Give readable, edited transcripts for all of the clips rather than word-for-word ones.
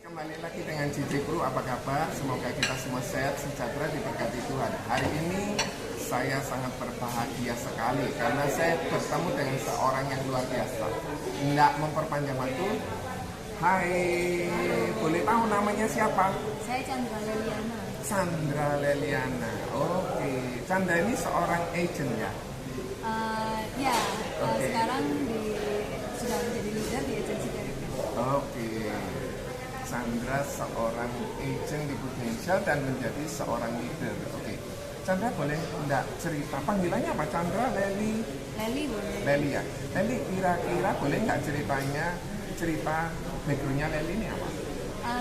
Kembali lagi dengan Cici Pro, apa kabar? Semoga kita semua sehat, sejahtera, diberkati Tuhan. Hari ini saya sangat berbahagia sekali karena saya bertemu dengan seorang yang luar biasa. Nggak memperpanjang waktu. Hai, boleh tahu namanya siapa? Saya Chandra Leliana. Chandra Leliana. Oke, Chandra ini seorang agent ya? Oke. Sekarang sudah menjadi leader di agensi Derek. Oke. Chandra seorang agent di Prudential dan menjadi seorang leader. Oke. Chandra boleh enggak cerita panggilannya apa? Chandra, Leli? Leli boleh. Leli ya. Leli kira-kira boleh nggak cerita backgroundnya Leli ini apa?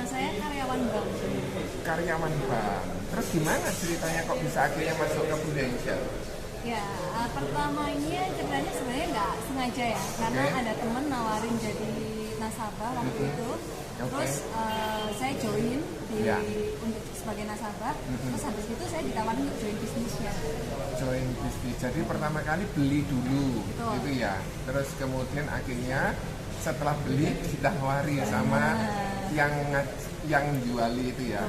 Saya karyawan bank. Karyawan bank. Terus gimana ceritanya kok bisa akhirnya masuk ke Prudential? Ya, pertama ini ceritanya sebenarnya nggak sengaja ya, karena ada temen nawarin jadi nasabah waktu itu. Terus saya join untuk sebagai nasabah. Terus habis itu saya ditawarin untuk join bisnisnya. Join bisnis. Jadi pertama kali beli dulu, Betul. gitu ya. Terus kemudian akhirnya setelah beli ditawari sama yang juali itu ya.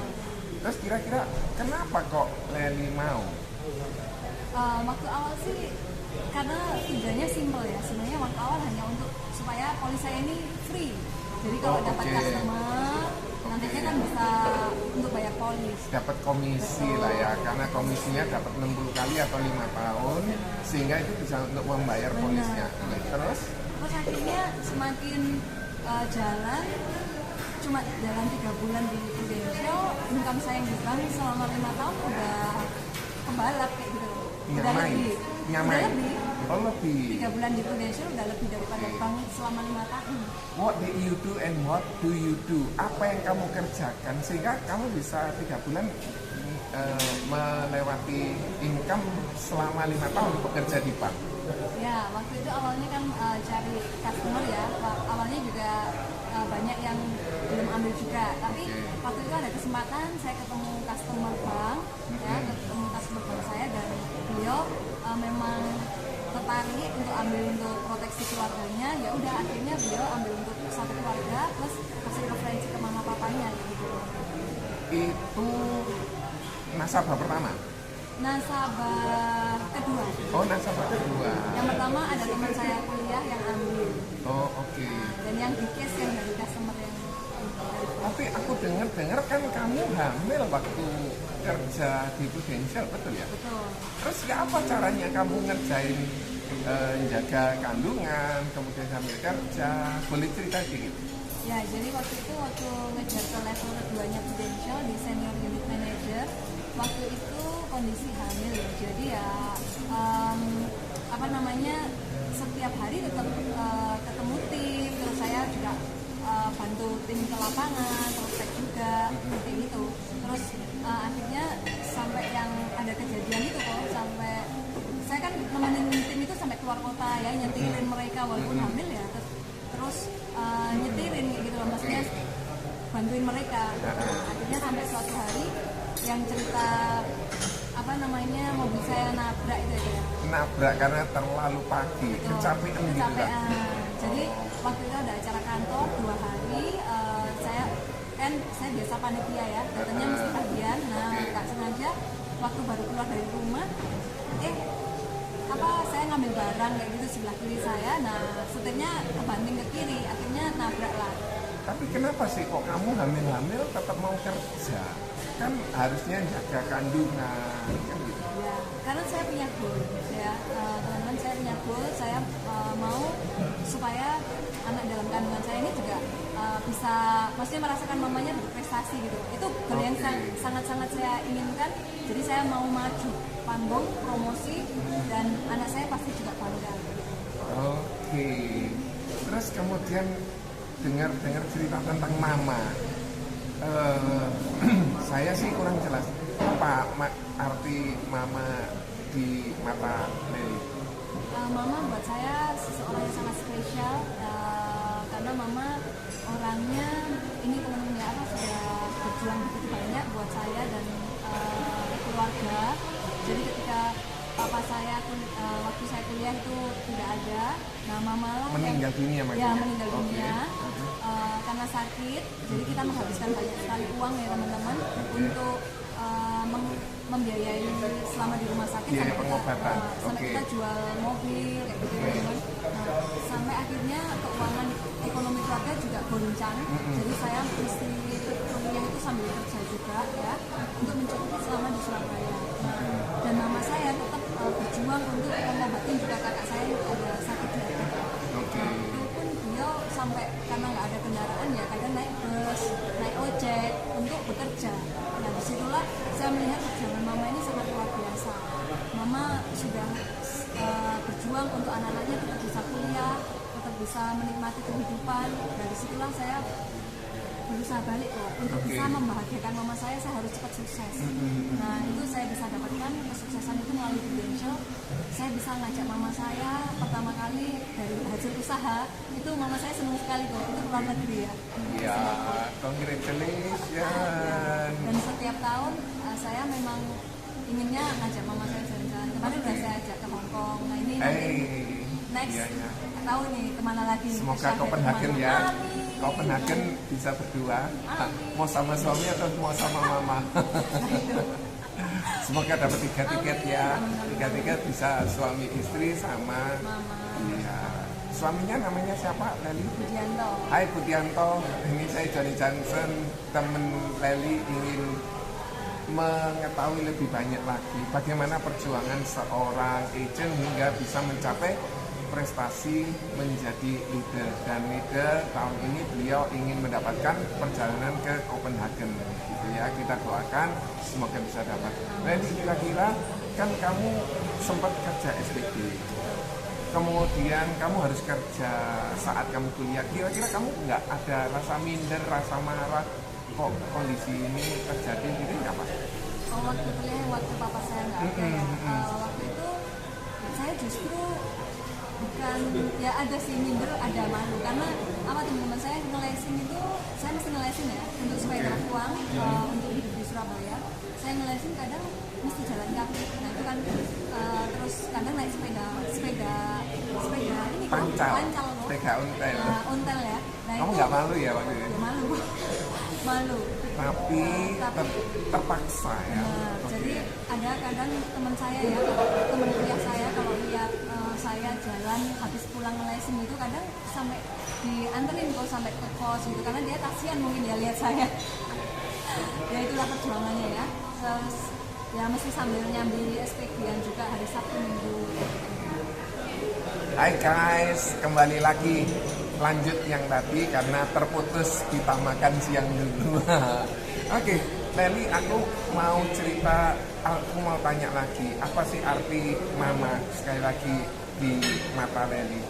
Terus kira-kira kenapa kok Leli mau? Waktu awal sih karena tujuannya simple ya. Sebenarnya waktu awal hanya untuk supaya polis saya ini free. Jadi kalau dapat customer, nantinya kan bisa untuk bayar polis. Dapat komisi lah ya, karena komisinya dapat 60 kali atau 5 tahun, sehingga itu bisa untuk membayar polisnya. Terus akhirnya semakin jalan, cuma jalan 3 bulan di Prudential, income saya yang di bank selama 5 tahun udah kebalap kayak gitu. Udah lebih. Oh lebih. 3 bulan di Prudential udah lebih daripada bank selama 5 tahun. What did you do and what do you do? Apa yang kamu kerjakan sehingga kamu bisa 3 bulan melewati income selama 5 tahun bekerja di bank? Ya, waktu itu awalnya kan cari customer ya. Awalnya juga banyak yang belum ambil juga. Tapi waktu itu ada kesempatan saya ketemu customer bank, ketemu customer bank saya dan beliau memang tertarik untuk ambil untuk proteksi keluarganya. Ya udah akhirnya beliau ambil untuk satu keluarga plus kasih referensi ke mama papanya gitu. Itu nasabah pertama? Nasabah kedua. Oh, nasabah kedua. Yang pertama ada teman saya kuliah yang ambil. Oh, oke. Dan yang di case yang dari customer yang tapi aku dengar kan kamu hamil waktu kerja di Prudential, betul ya? Betul. Terus ya apa caranya kamu ngerjain jaga kandungan, kemudian sambil kerja? Boleh cerita sedikit? Ya, jadi waktu ngejar ke level keduanya Prudential di senior unit manager, waktu itu kondisi hamil ya. Jadi ya setiap hari tetap ketemu tim, terus saya juga bantu tim ke lapangan, terus cek juga kayak gitu. Terus akhirnya sampai yang ada kejadian itu kok, sampai saya kan nemenin tim itu sampai keluar kota ya, nyetirin mereka walaupun hamil ya, terus nyetirin kayak gitu loh, maksudnya bantuin mereka. Akhirnya sampai suatu hari yang cerita mobil saya nabrak itu ya. Nabrak karena terlalu pagi, kecapean gitu kan? Jadi waktu itu ada acara kantor 2 hari, saya biasa panitia ya, datangnya mesti pagian. Nah, nggak sengaja waktu baru keluar dari rumah, saya ngambil barang kayak gitu sebelah kiri saya. Nah, setirnya kebanting ke kiri, akhirnya nabrak lah. Tapi kenapa sih kok kamu hamil-hamil tetap mau kerja? Kan harusnya jaga kandungan kan gitu. Ya, karena saya punya goal ya, teman-teman, saya punya goal, saya mau supaya anak dalam kandungan saya ini juga bisa, maksudnya merasakan mamanya berprestasi gitu. Itu goal yang sangat-sangat saya inginkan. Jadi saya mau maju panggung, promosi, dan anak saya pasti juga bangga. Oke. Terus kemudian dengar cerita tentang mama. Saya sih kurang jelas apa arti mama di mata Leli. Mama buat saya seseorang yang sangat spesial, karena mama orangnya ini teman-temannya sudah berjuang begitu banyak buat saya dan keluarga. Jadi ketika papa saya waktu saya kuliah itu tidak ada, nah mama lah meninggal dunia ya meninggal dunia. karena sakit, jadi kita menghabiskan banyak sekali uang ya teman-teman untuk membiayai selama di rumah sakit, Biaya sampai pengobatan. sampai kita jual mobil kayak gitu teman-teman. Nah, sampai akhirnya keuangan ekonomi keluarga juga goncang, jadi saya mesti kuliah itu sambil kerja juga ya untuk mencukupi selama di Surabaya. Dan mama saya tetap berjuang untuk mengobatin juga kakak saya yang ada sakit diabetes. Nah, itu pun beliau sampai karena nggak ada kendaraan ya kadang naik bus, naik ojek untuk bekerja. Nah disitulah saya melihat perjuangan mama ini sangat luar biasa. Mama sudah berjuang untuk anak-anaknya tetap bisa kuliah, tetap bisa menikmati kehidupan. Dari situlah saya berusaha balik kok untuk bisa membahagiakan mama saya harus cepat sukses. Nah itu saya bisa dapatkan kesuksesan itu melalui Prudential. Saya bisa ngajak mama saya pertama kali dari hasil usaha itu, mama saya senang sekali kok, itu luar negeri ya. Ya, congratulations. Dan setiap tahun saya memang inginnya ngajak mama saya jalan-jalan. Kemarin udah saya ajak ke Hong Kong. Nah ini next tahu nih kemana lagi. Semoga Copenhagen ya. Copenhagen bisa berdua. Mau sama suami atau mau sama mama? Semoga dapat 3 tiket ya. 3 tiket bisa suami istri sama mama. Ya. Suaminya namanya siapa, Leli? Budianto. Hai Budianto, ini saya Johnny Johnson, temen Leli ingin mengetahui lebih banyak lagi bagaimana perjuangan seorang agent hingga bisa mencapai prestasi menjadi leader. Dan leader tahun ini beliau ingin mendapatkan perjalanan ke Copenhagen gitu ya. Kita doakan semoga bisa dapat. Leli, kira-kira kan kamu sempat kerja SPG, kemudian kamu harus kerja saat kamu kuliah. Kira-kira kamu nggak ada rasa minder, rasa marah kok kondisi ini terjadi gitu nggak Pak? Oh, waktu kuliah, waktu papa saya nggak ada ya. Waktu itu saya justru bukan ya ada sih minder, ada malu karena apa, teman-teman saya ngelesin itu, saya mesti ngelesin ya untuk supaya dapat uang untuk hidup di Surabaya. Saya ngelesin kadang mesti jalan kaki, nah itu kan terus kadang naik sepeda ini kan pancal loh, sepeda ontel. Ontel ya. Nah, kamu itu nggak malu ya waktu itu? Ya, malu tapi terpaksa ya. Jadi ada kadang teman saya ya, teman kuliah saya kalau lihat saya jalan habis pulang ngelesin itu kadang sampai dianterin kok sampai ke kos gitu, karena dia kasihan mungkin dia lihat saya. Ya itulah perjuangannya ya. Terus ya mesti sambil nyambi SPG-an juga hari Sabtu Minggu. Hai guys, kembali lagi lanjut yang tadi karena terputus kita makan siang dulu. Oke, Leli, aku mau cerita, aku mau tanya lagi, apa sih arti mama sekali lagi di mata Leli?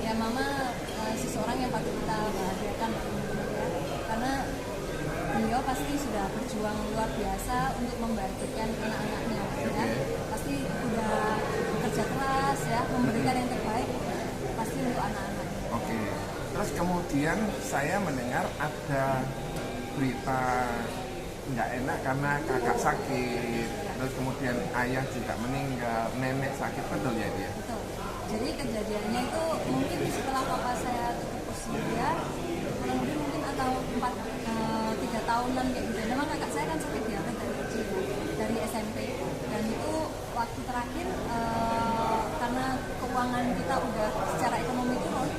Ya mama seseorang yang patut kita bahagiakan ya, karena beliau pasti sudah berjuang luar biasa untuk membahagiakan anak-anaknya ya. Pasti udah bekerja keras ya, memberikan yang terbaik pasti untuk anak-anak. Oke. Terus kemudian saya mendengar ada berita nggak enak karena kakak sakit, terus kemudian ayah juga meninggal, nenek sakit, betul ya dia? Betul. Jadi kejadiannya itu mungkin setelah papa saya tutup usia, kurang lebih mungkin atau 3 tahunan kayak gitu. Memang kakak saya kan sakit diabetes dari kecil, dari SMP, dan itu waktu terakhir karena keuangan kita udah secara ekonomi turun,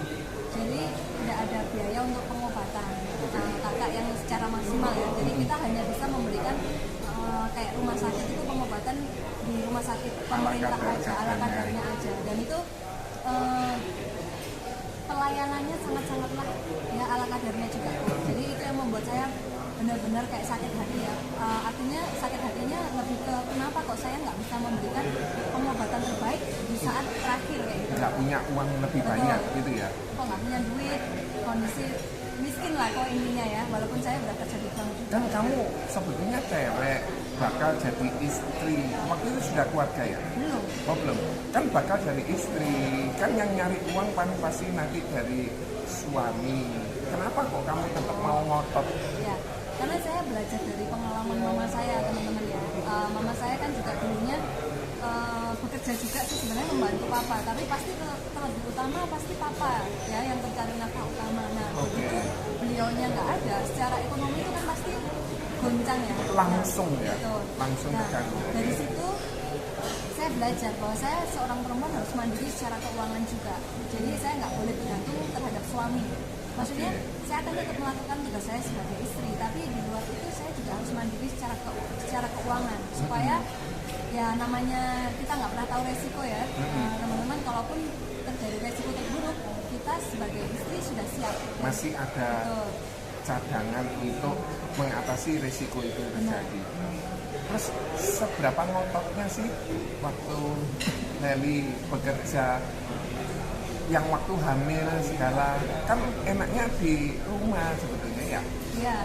jadi tidak ada biaya untuk pengobatan kakak yang secara maksimal ya. Jadi kita hanya bisa memberikan kayak rumah sakit itu pengobatan di rumah sakit pemerintah aja, ala kadarnya aja, dan itu pelayanannya sangat-sangatlah ya ala kadarnya juga. Jadi itu yang membuat saya benar-benar kayak sakit hati ya. Artinya sakit hatinya lebih ke kenapa kok saya nggak bisa memberikan pengobatan terbaik di saat terakhir kayak gitu. Nggak punya uang lebih banyak gitu ya? Kok nggak punya duit, kondisi miskin lah kok intinya ya, walaupun saya udah kerja di bank juga. Dan kamu sebetulnya cewek bakal jadi istri, waktu itu sudah keluarga ya? Belum. Oh belum, kan bakal jadi istri, kan yang nyari uang pasti nanti dari suami. Kenapa kok kamu tetap mau ngotot? Ya, karena saya belajar dari pengalaman mama saya, teman-teman ya. Mama saya kan juga dulunya bekerja juga sih sebenarnya membantu papa, tapi pasti terlebih utama pasti papa ya yang mencari nafkah utama. Nah begitu beliaunya nggak ada, secara ekonomi itu kan pasti goncang ya. Langsung nah, ya, betul. langsung Nah, terganggu. dari situ saya belajar bahwa saya seorang perempuan harus mandiri secara keuangan juga. Jadi saya nggak boleh bergantung terhadap suami. Maksudnya saya akan tetap melakukan tugas saya sebagai istri, tapi di luar itu saya juga harus mandiri secara keuangan supaya ya namanya kita nggak pernah tahu resiko ya. Teman-teman, kalaupun terjadi resiko terburuk, kita sebagai istri sudah siap. Masih ada Betul. cadangan untuk mengatasi risiko itu terjadi. Terus seberapa ngototnya sih waktu Nelly bekerja, yang waktu hamil segala, kan enaknya di rumah sebetulnya ya? Iya,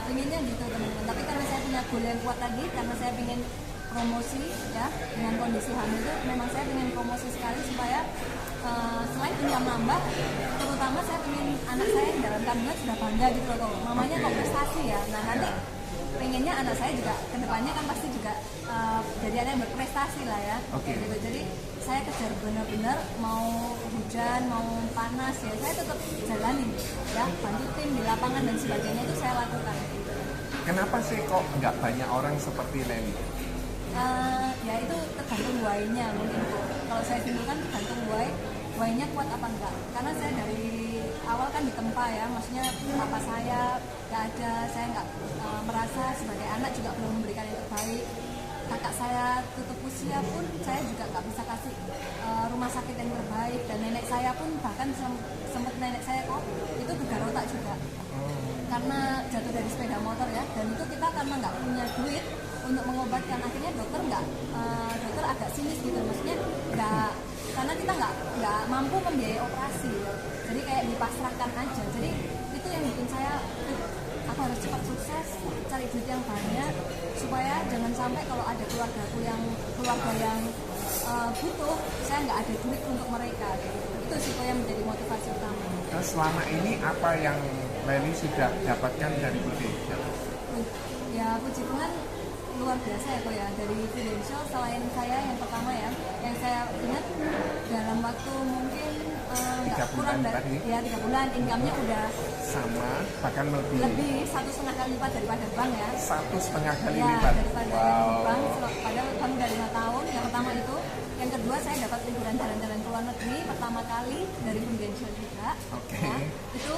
pengennya gitu teman-teman. Tapi karena saya punya goal yang kuat tadi, karena saya ingin promosi ya dengan kondisi hamil itu, memang saya ingin promosi sekali supaya selain income nambah, terutama saya ingin anak saya yang dalam kandungan sudah bangga gitu loh, mamanya kok prestasi ya. Nah nanti pengennya anak saya juga kedepannya kan pasti juga jadi anak yang berprestasi lah ya. Gitu. Jadi saya kejar benar-benar, mau hujan mau panas ya saya tetap jalanin ya, bantu tim di lapangan dan sebagainya itu saya lakukan. Kenapa sih kok nggak banyak orang seperti Nelly? Ya itu tergantung why-nya mungkin. Kalau saya simpulkan tergantung why-nya kuat apa enggak. Karena saya dari awal kan ditempa ya, maksudnya papa saya nggak ada, saya nggak merasa sebagai anak juga belum memberikan yang terbaik. Kakak saya tutup usia pun saya juga nggak bisa kasih rumah sakit yang terbaik, dan nenek saya pun bahkan sempat nenek saya kok itu gegar otak juga karena jatuh dari sepeda motor ya, dan itu kita karena nggak punya duit untuk mengobatkan, akhirnya dokter agak sinis gitu, maksudnya nggak, karena kita nggak mampu membiayai operasi, jadi kayak dipasrahkan aja. Jadi itu yang bikin saya aku harus cepat sukses, cari duit yang banyak supaya jangan sampai kalau ada keluarga yang butuh, saya nggak ada duit untuk mereka gitu. Itu sih yang menjadi motivasi utama. Terus selama ini apa yang Nelly sudah dapatkan dari Prudential? Ya puji Tuhan luar biasa ya kok ya, dari Prudential selain saya yang pertama ya, yang saya ingat dalam waktu mungkin 3 bulan tadi ya 3 bulan income-nya udah sama, bahkan lebih 1,5 kali lipat daripada bank ya. 1,5 kali Ya, lipat. daripada yang bank, padahal bank udah 5 tahun. Yang pertama itu, yang kedua saya dapat liburan jalan-jalan ke luar negeri pertama kali dari Prudential juga. Ya, itu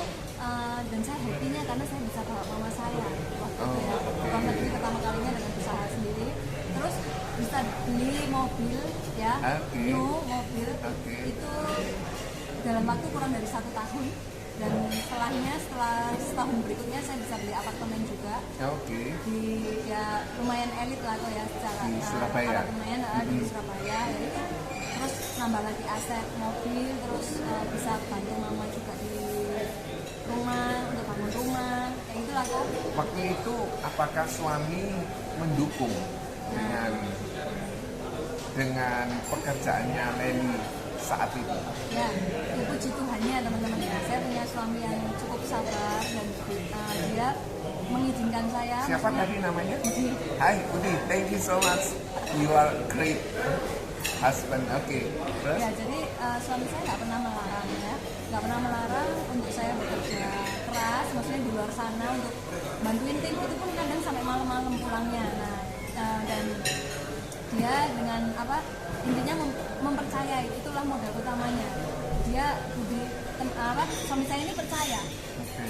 dan saya happy-nya karena saya bisa bawa mama saya waktu itu ya, ke luar negeri pertama kalinya dengan usaha sendiri. Terus bisa beli mobil ya, new mobil itu dalam waktu kurang dari 1 tahun. Dan setelah setahun berikutnya saya bisa beli apartemen juga. Di ya lumayan elit lah kok ya secara di Surabaya. Apartemen di Surabaya. Jadi terus nambah lagi aset mobil, terus bisa bantu mama juga di rumah untuk bangun rumah, kayak gitulah kok. Waktu itu apakah suami mendukung dengan pekerjaannya Nelly saat itu? Ya, puji Tuhannya teman-teman ya. Saya punya suami yang cukup sabar dan dia mengizinkan saya. Siapa tadi namanya? Budi. Hai Budi, thank you so much. You are great husband. Terus? Ya, jadi suami saya nggak pernah melarang ya, nggak pernah melarang untuk saya bekerja keras, maksudnya di luar sana untuk bantuin tim, itu pun kadang sampai malam-malam pulangnya. Nah, dan dia dengan intinya mempercayai, itulah modal utamanya. Dia suami saya ini percaya.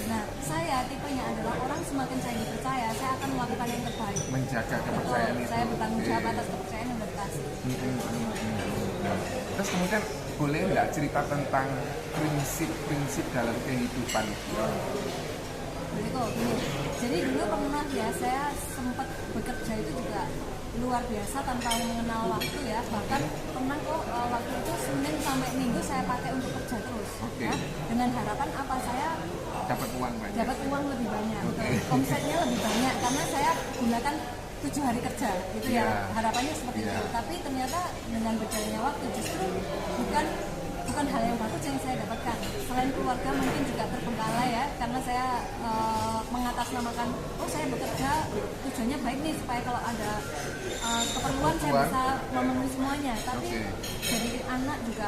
Nah, saya tipenya adalah orang semakin saya dipercaya, saya akan melakukan yang terbaik. Menjaga kepercayaan itu. Saya bertanggung jawab atas kepercayaan yang dikasih. Terus kemudian boleh nggak cerita tentang prinsip-prinsip dalam kehidupan? Boleh kok, gini. Jadi dulu pernah ya, saya sempat bekerja itu juga luar biasa tanpa mengenal waktu ya. Bahkan pernah kok waktu itu Senin sampai Minggu saya pakai untuk kerja terus ya. Dengan harapan apa, saya dapat uang banyak. Dapat uang lebih banyak. Omsetnya lebih banyak karena saya gunakan 7 hari kerja gitu ya. Harapannya seperti itu. Tapi ternyata dengan berjalannya waktu justru bukan hal yang bagus yang saya dapatkan. Selain keluarga mungkin juga terbengkalai ya, karena saya mengatasi mengatasnamakan, oh saya bekerja tujuannya baik nih supaya kalau ada keperluan saya bisa memenuhi semuanya, tapi dari anak juga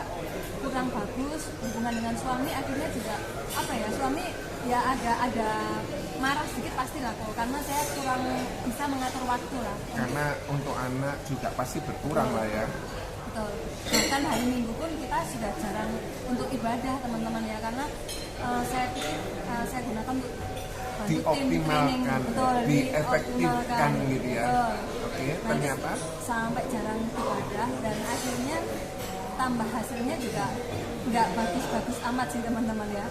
kurang bagus, hubungan dengan suami akhirnya juga apa ya, suami ya ada marah sedikit pastilah kok, karena saya kurang bisa mengatur waktu lah. Karena untuk anak juga pasti berkurang lah ya. Betul. Bahkan hari Minggu pun kita sudah jarang untuk ibadah teman-teman ya, karena saya gunakan untuk dioptimalkan, betul, diefektifkan gitu ya. Oke, ternyata sampai jarang ibadah dan akhirnya tambah hasilnya juga nggak bagus-bagus amat sih teman-teman ya.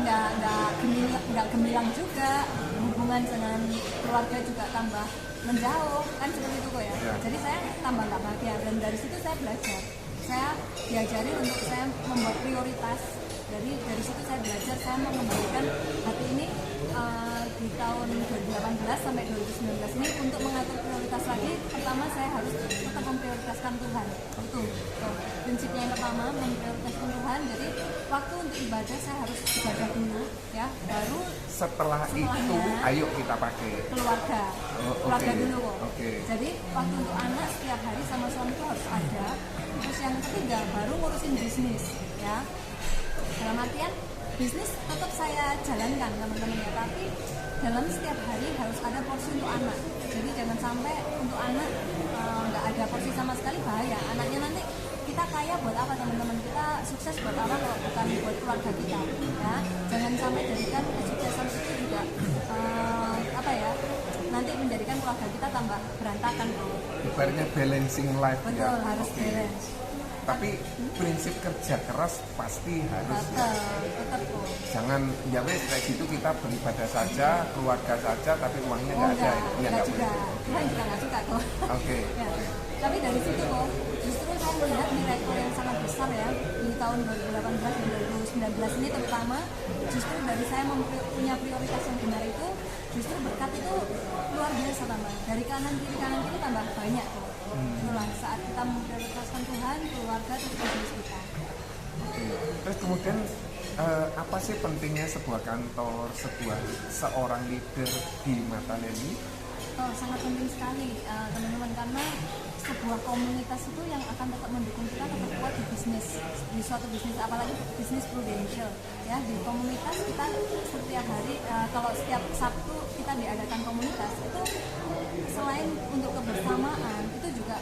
Nggak gemilang juga, hubungan dengan keluarga juga tambah menjauh kan seperti itu kok ya. Jadi saya tambah nggak bahagia, dan dari situ saya belajar, saya diajari untuk saya membuat prioritas. Dari situ saya belajar, saya mengembalikan hati ini di tahun 2018 sampai 2019 ini untuk mengatur prioritas lagi. Pertama saya harus tetap memprioritaskan Tuhan. Itu prinsipnya yang pertama, memprioritaskan Tuhan. Jadi waktu untuk ibadah saya harus ibadah dulu ya, baru setelah itu ayo kita pakai keluarga dulu kok. Jadi waktu untuk anak setiap hari sama suami itu harus ada. Terus yang ketiga baru ngurusin bisnis ya. Dalam artian bisnis tetap saya jalankan teman-teman ya, tapi dalam setiap hari harus ada porsi untuk anak. Jadi jangan sampai untuk anak nggak ada porsi sama sekali, bahaya. Anaknya nanti kita kaya buat apa teman-teman, kita sukses buat apa kalau bukan buat keluarga kita ya. Jangan sampai jadikan kesuksesan itu juga nanti menjadikan keluarga kita tambah berantakan. Ibaratnya balancing life. Betul, harus balance. Tapi prinsip kerja keras pasti harus tetap kok. Jangan ya wes kayak gitu kita beribadah saja, keluarga saja, tapi uangnya nggak ada. Ya nggak juga, Tuhan juga nggak suka kok. Ya. Tapi dari situ kok justru saya melihat miracle yang sangat besar ya di tahun 2018 dan 2019 ini, terutama justru dari saya punya prioritas yang benar itu, justru berkat itu luar biasa tambah, dari kanan kiri tambah banyak kok. Itulah saat kita memprioritaskan Tuhan, keluarga, terus bisnis kita. Terus kemudian apa sih pentingnya sebuah kantor, seorang leader di mata Lely? Sangat penting sekali teman-teman, karena sebuah komunitas itu yang akan tetap mendukung kita tetap kuat di bisnis, di suatu bisnis, apalagi bisnis prudential ya. Di komunitas kita setiap hari, kalau setiap Sabtu kita diadakan komunitas itu, selain untuk kebersamaan itu juga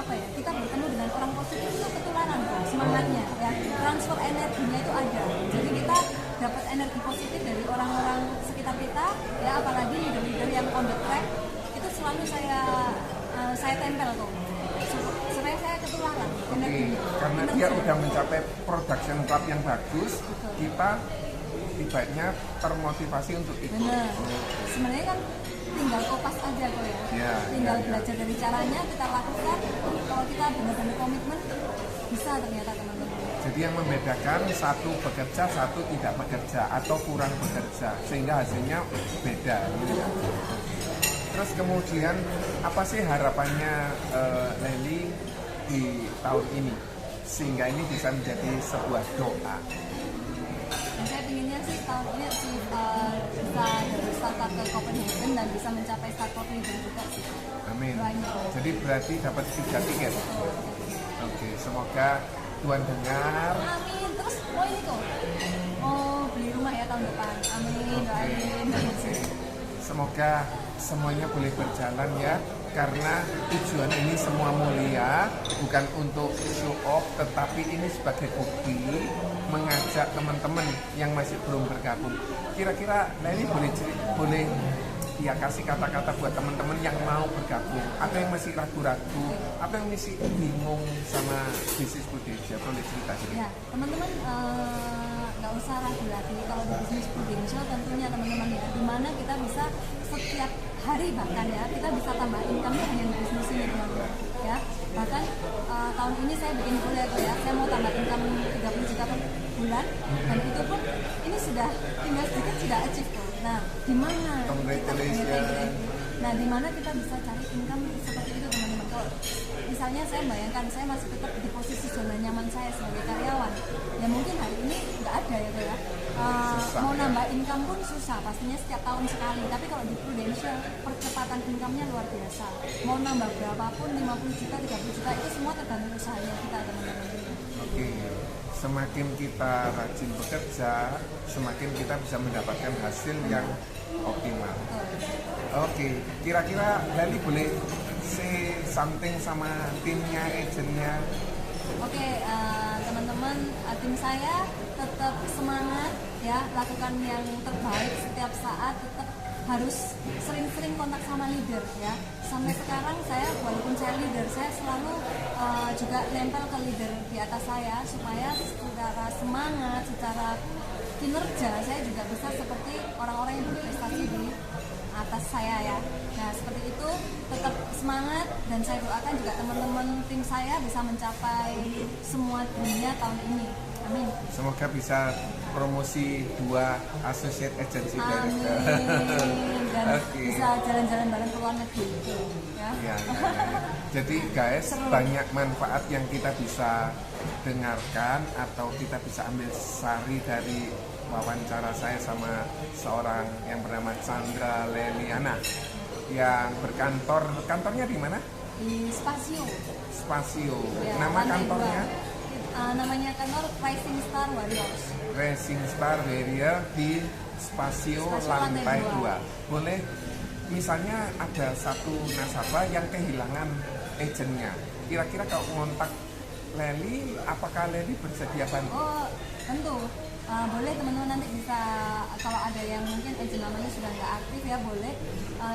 kita bertemu dengan orang positif, itu ketularan kok semangatnya ya, transfer energinya itu ada. Jadi kita dapat energi positif dari orang-orang sekitar kita ya, apalagi leader-leader yang on the track itu selalu saya tempel kok supaya saya ketularan energinya. Karena dia udah mencapai production club yang bagus. Betul. Kita ibaratnya termotivasi untuk ikut. Benar. Sebenarnya kan tinggal kopas aja kok ya. Tinggal belajar dari caranya, kita lakukan. Kalau kita benar-benar komitmen, bisa ternyata teman-teman. Jadi yang membedakan satu bekerja, satu tidak bekerja atau kurang bekerja, sehingga hasilnya beda. Gitu ya. Terus kemudian apa sih harapannya Lely di tahun ini sehingga ini bisa menjadi sebuah doa? Saya pinginnya sih tahun ini bisa dari startup ke Copenhagen dan bisa mencapai startup leader juga sih. Amin. Jadi berarti dapat 3 tiket. Oke, semoga Tuhan dengar. Amin. Terus ini kok beli rumah ya tahun depan. Amin. Doain. Semoga semuanya boleh berjalan ya, karena tujuan ini semua mulia, bukan untuk show off, tetapi ini sebagai bukti mengajak teman-teman yang masih belum bergabung. Kira-kira Lely boleh ya kasih kata-kata buat teman-teman yang mau bergabung, atau yang masih ragu-ragu, atau yang masih bingung sama bisnis Prudential, boleh cerita gitu. Ya, teman-teman nggak usah ragu lagi kalau di bisnis Prudential, tentunya teman-teman ya, dimana kita bisa setiap hari bahkan ya kita bisa tambah income hanya di bisnis ini teman-teman ya. Bahkan tahun ini saya bikin goal ya, saya mau tambah income 30 juta per bulan, dan itu pun ini sudah tinggal sedikit sudah achieve kok. Nah, di mana di mana kita bisa cari income seperti itu teman-teman? Kalau misalnya saya bayangkan saya masih tetap di posisi zona nyaman saya sebagai karyawan, ya mungkin hari ini nggak ada ya mau nambah income pun susah, pastinya setiap tahun sekali. Tapi kalau di Prudential percepatan income-nya luar biasa. Mau nambah berapapun, 50 juta, 30 juta itu semua tergantung usahanya kita, teman-teman. Oke, semakin kita rajin bekerja, semakin kita bisa mendapatkan hasil yang optimal. Oke, kira-kira Leli boleh say something sama timnya, agentnya? Oke, teman-teman, tim saya tetap semangat ya, lakukan yang terbaik setiap saat, tetap harus sering-sering kontak sama leader ya. Sampai sekarang saya, walaupun saya leader, saya selalu juga nempel ke leader di atas saya supaya secara semangat, secara kinerja saya juga bisa seperti orang-orang yang berprestasi di atas saya ya. Nah seperti itu, tetap semangat, dan saya doakan juga teman-teman tim saya bisa mencapai semua dunia tahun ini. Amin. Semoga bisa promosi 2 associate agency director. Amin. Dan Oke. bisa jalan-jalan bareng ke luar negeri gitu ya. Ya. Jadi guys, Seru. banyak manfaat yang kita bisa dengarkan atau kita bisa ambil sari dari wawancara saya sama seorang yang bernama Chandra Leliana yang kantornya di mana? Di Spasio. Spasio. Ya, Nama lantai kantornya? 2. Namanya kantor Rising Star Warriors. Racing Star Warrior di Spasio lantai 2. Boleh misalnya ada satu nasabah yang kehilangan agennya. Kira-kira kalau kontak Leli, apakah Leli bersedia bantu? Oh, tentu. Boleh teman-teman, nanti bisa kalau ada yang mungkin agent namanya sudah nggak aktif ya, boleh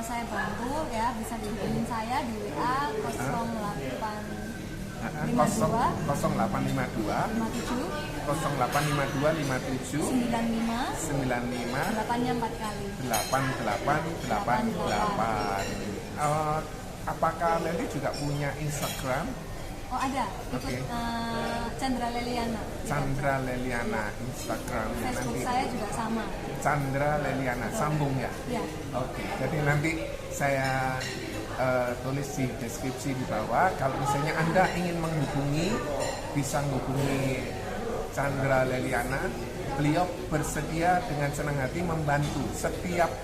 saya bantu ya, bisa dihubungin saya di WA 0852 0852 57 95 95 8-nya 4 kali. 8888. Apakah Leli juga punya Instagram? Oh ada, ikut Oke. Chandra Leliana. Chandra Leliana Instagramnya Facebook nanti. saya juga sama. Chandra Leliana, sambung ya? Ya. Oke, jadi nanti saya tulis di deskripsi di bawah. Kalau misalnya Anda ingin menghubungi, bisa menghubungi Chandra Leliana. Beliau bersedia dengan senang hati membantu setiap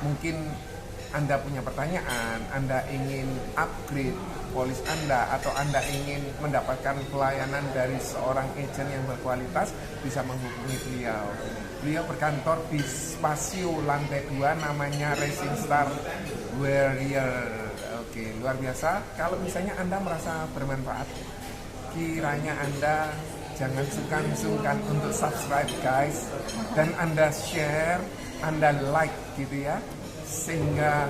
mungkin Anda punya pertanyaan, Anda ingin upgrade polis Anda, atau Anda ingin mendapatkan pelayanan dari seorang agen yang berkualitas, bisa menghubungi beliau. Beliau berkantor di Spasio lantai 2, namanya Racing Star Warrior. Oke, luar biasa. Kalau misalnya Anda merasa bermanfaat, kiranya Anda jangan sungkan-sungkan untuk subscribe guys, dan Anda share, Anda like gitu ya, sehingga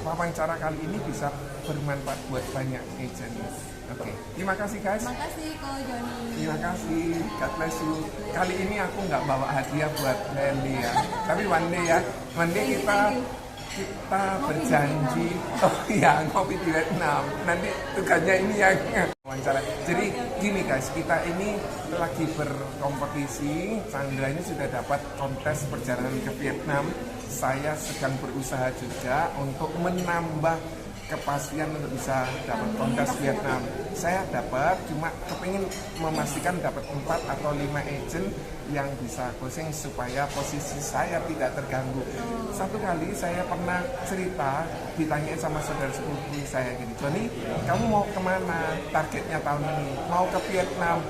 wawancara kali ini bisa bermanfaat buat banyak agent. Oke, terima kasih guys. Terima kasih Ko Joni. Terima kasih, God bless you. Kali ini aku nggak bawa hadiah buat Leli ya, tapi one day ya, one day kita berjanji, oh iya, ngopi di Vietnam. Nanti tugasnya ini yang wawancara. Jadi gini guys, kita ini lagi berkompetisi. Chandra ini sudah dapat kontes perjalanan ke Vietnam. Saya sedang berusaha juga untuk menambah kepastian untuk bisa dapat kontes Vietnam. Saya dapat, cuma kepingin memastikan dapat 4 atau 5 agent yang bisa coaching supaya posisi saya tidak terganggu. Satu kali saya pernah cerita, ditanyain sama saudara sepupu saya gini, Joni, kamu mau kemana? Targetnya tahun ini mau ke Vietnam.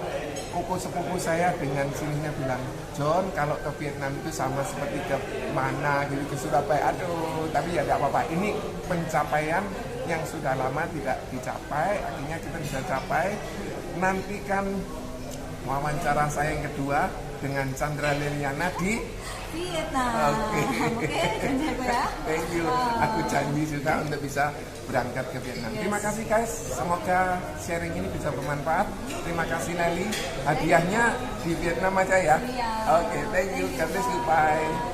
Sepupu saya dengan sininya bilang, John, kalau ke Vietnam itu sama seperti ke mana gitu, ke Surabaya. Aduh, tapi ya tidak apa-apa. Ini pencapaian yang sudah lama tidak dicapai, akhirnya kita bisa capai. Nantikan wawancara saya yang kedua dengan Chandra Leliana di Vietnam. Oke, janji aku ya. Thank you. Aku janji juga untuk bisa berangkat ke Vietnam. Terima kasih guys. Semoga sharing ini bisa bermanfaat. Terima kasih Leli. Hadiahnya di Vietnam aja ya. Iya. Oke, thank you. God bless you. Bye.